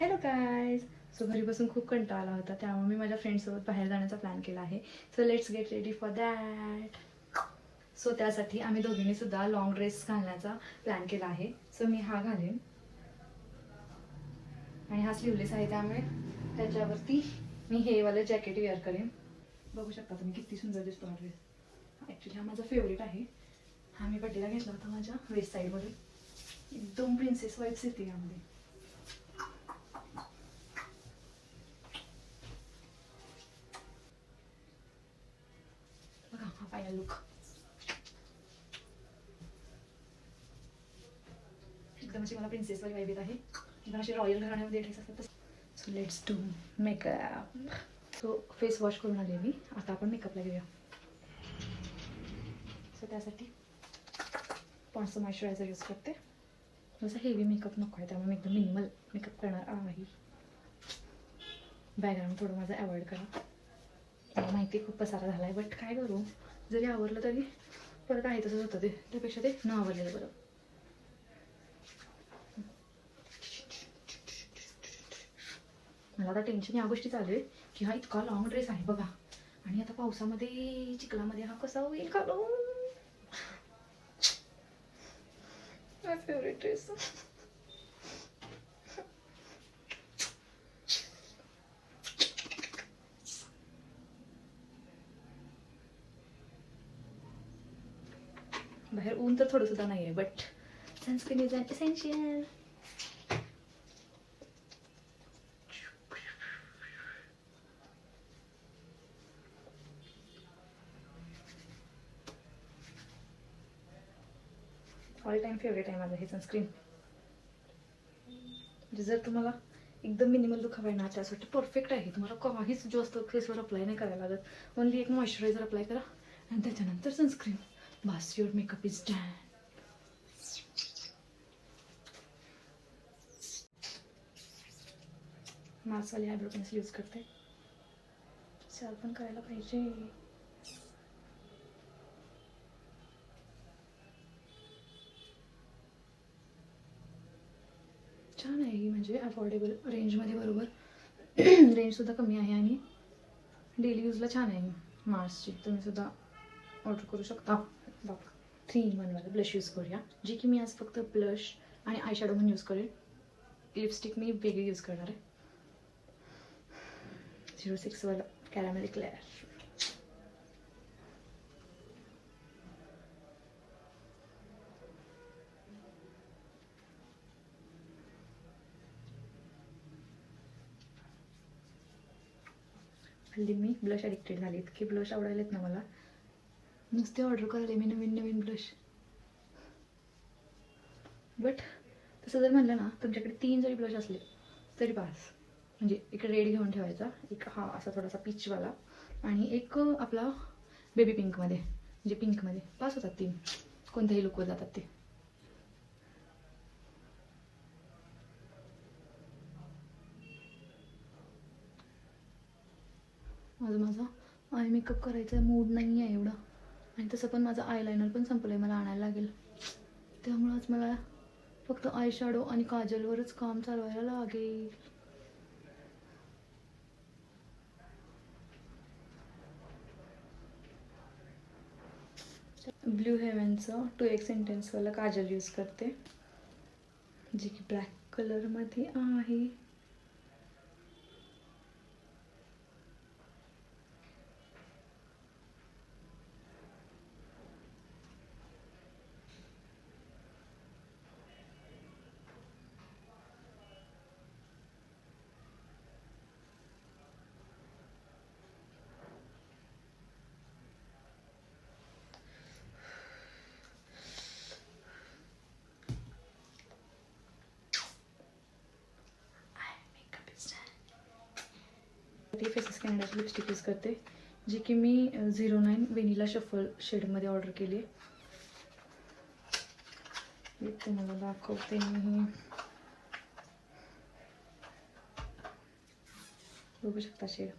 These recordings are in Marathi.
Hello guys. सो घरी बसून खूप कंटाळा आला होता, त्यामुळे मी माझ्या फ्रेंड्ससोबत बाहेर जाण्याचा प्लॅन केला आहे. So let's get ready for that. So त्यासाठी आम्ही दोघींनी सुद्धा लॉंग ड्रेस घालण्याचा प्लॅन केला आहे. सो मी हा घालेन आणि हा स्लीवलेस आहे, त्यामुळे त्याच्यावरती मी हे वालं जॅकेट वेअर करेन. बघू शकता तुम्ही किती सुंदर दिसतो हा ड्रेस. ॲक्च्युली हा माझा फेवरेट आहे. हा मी बड्डेला घेतला होता माझ्या वेस्ट साईडमध्ये. एकदम प्रिन्सेस वाईब्स येते यामध्ये. बघा हा फायनल लुक. एकदम अशी मला प्रिन्सेस वाली वाईब येत आहे. एकदम अशी रॉयल घराण्यामध्ये ड्रेस असतात. So let's do makeup. So face wash करून आले मी. आता आपण मेकअपला घेऊया. सो त्यासाठी पॉन्डचं मॉइश्चरायझर यूज करते. जसं हेवी मेकअप नको आहे, त्यामुळे मी एकदम मिनिमल मेकअप करणार आहे. बॅकग्राऊंड थोडं माझं अवॉइड करा. मला माहिती खूप पसारा झाला आहे, बट काय करू, जरी आवरलं तरी परत आहे तसंच होतं. त्यापेक्षा ते न आवरलेलं बरं. मला आता टेन्शन या गोष्टी चालू आहे की हा इतका लॉंग ड्रेस आहे बघा, आणि आता पावसामध्ये चिखलामध्ये हा कसा होईल घालून. My favourite dress. बाहेर ऊन तर थोडं सुद्धा नाही आहे, but sunscreen is an essential. All time favourite आहे माझं हे सनस्क्रीन. म्हणजे जर तुम्हाला एकदम मिनिमल लुक हवा आहे ना, त्यासाठी परफेक्ट आहे. तुम्हाला काहीच जास्त फेसवर अप्लाय नाही करायला लागत. ओनली एक मॉइश्चरायझर अप्लाय करा आणि त्याच्यानंतर सनस्क्रीन. बस युअर मेकअप इज डन. मार्सवाली आयब्रो पेन्सिल यूज करते. शार्प पण करायला पाहिजे. छान आहे ही, म्हणजे अफोर्डेबल रेंजमध्ये बरोबर. रेंजसुद्धा कमी आहे आणि डेली यूजला छान आहे. मार्सची तुम्ही सुद्धा ऑर्डर करू शकता. बघा 3-in-1 वाला ब्लश यूज करूया, जी की मी आज फक्त ब्लश आणि आय शॅडो म्हणून यूज करेन. लिपस्टिक मी वेगळी यूज करणार आहे. 06 वाला कॅरामेल क्लेअर. हल्ली मी ब्लश ॲडिक्टेड झाले. इतके ब्लश आवडायलेत ना मला, नुसते ऑर्डर करायला मी नवीन नवीन ब्लश. बट तसं जर म्हणलं ना, तुमच्याकडे 3 जरी ब्लश असले तरी पास. म्हणजे एक रेड घेऊन ठेवायचा, एक हा असा थोडासा पीचवाला, आणि एक आपला बेबी पिंकमध्ये, म्हणजे पिंकमध्ये पास होतात 3. कोणत्याही लुकवर जातात ते. माझा आय मेकअप करायचा मूड नाही आहे एवढा, आणि तसं पण माझं आयलायनर पण संपलं आहे, मला आणायला लागेल. त्यामुळं आज मला फक्त आय शॅडो आणि काजलवरच काम चालवायला लागेल. ब्लू हेवनचं 2x इंटेन्सवाला काजल यूज करते, जी की ब्लॅक कलरमध्ये आहे. फेसेस कॅनडाची लिपस्टिक यूज करते, जी की मी 09 वेनिला शफल शेडमध्ये ऑर्डर केली आहे. तुम्हाला दाखवते मी. बघू शकता shade.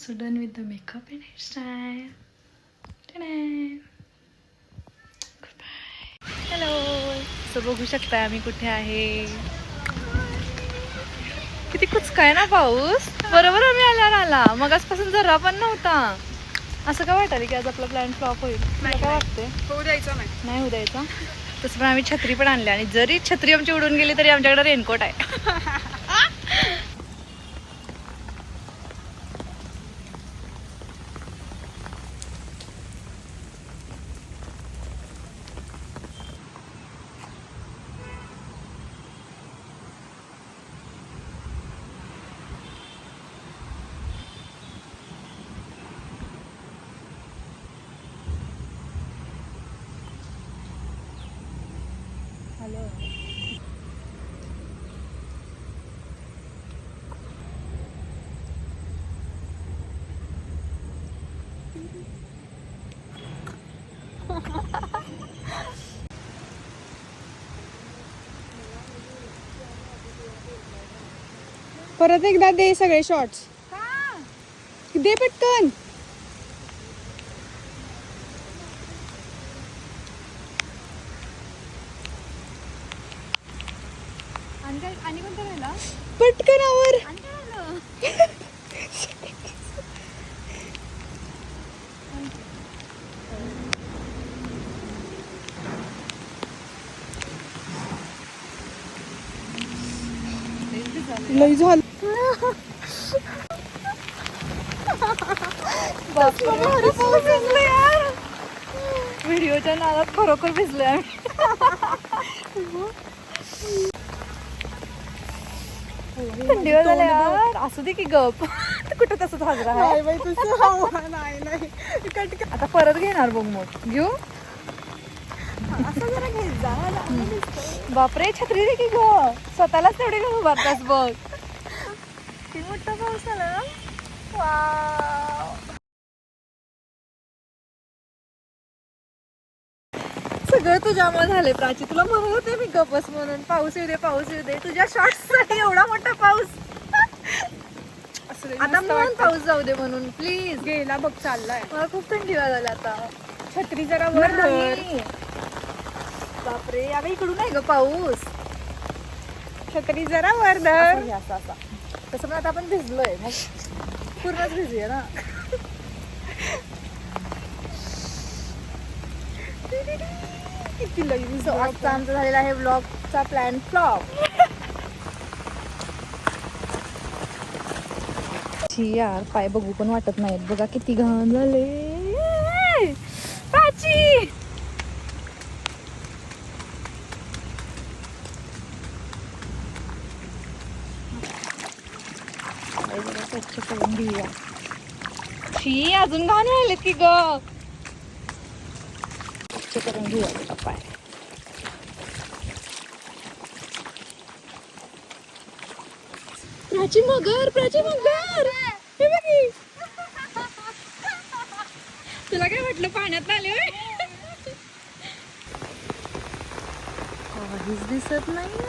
So done with the makeup and hairstyle. Hello. So बघू शकता आम्ही कुठे आहे. किती कुचकाय ना पाऊस. बरोबर आम्ही आल्यावर आला. मगाचपासून जरा पण नव्हता. असं काय वाटायला की आज आपला प्लॅन फ्लॉप होईल. काय वाटते? होऊ द्यायचं नाही. नाही होऊ द्यायचा. तसं पण आम्ही छत्री पण आणली आणि जरी छत्री आमची उडून गेली तरी आमच्याकडे रेनकोट आहे. परत एकदा दे सगळे शॉर्ट्स. दे पटकन. आणि कोणतं राहिला? पटकन आवर. लई झालं. व्हिडिओच्या नादात खरोखर भिजलोय आम्ही. थंडी वाजले यार. असू दे की गप. कुठं तसं साजरा आहे. नाही आता परत घेणार बघ मग. घेऊ. असं जरा घेत जा. बापरे छत्री दे की ग. स्वतःलाच तेवढे घेऊन उभारतास बघ. किती मोठा पाऊस आला ना. वाव. सगळं तुझ्यामुळे झाले प्राची. तुला म्हणत होते मी गपस म्हणून. पाऊस येऊ दे पाऊस येऊ दे. तुझ्या शॉर्ट्स साठी एवढा मोठा पाऊस. आता म्हणून पाऊस जाऊ दे म्हणून प्लीज. गेला बघ चाललाय. मला खूप थंडी वाजायला आता. छत्री जरा वर धर. बापरे अगं इकडून आहे ग पाऊस. छत्री जरा वर धर. असं असा तसं पण आता आपण भिजलोय मग पूर्णच भिजूया ना. किती लई. सो आजचा आमचा झालेला आहे व्लॉगचा प्लॅन फ्लॉप. यार पाय बघू पण वाटत नाहीत. बघा किती घाण झाले. प्राची स्वच्छ करून घेऊया. शी अजून घाण राहिलेत की ग. स्वच्छ करून घेऊया पाय. प्राची मगर. प्राची मगर. हे बघी. तुला काय वाटलं पाण्यात आले. काहीच दिसत नाही.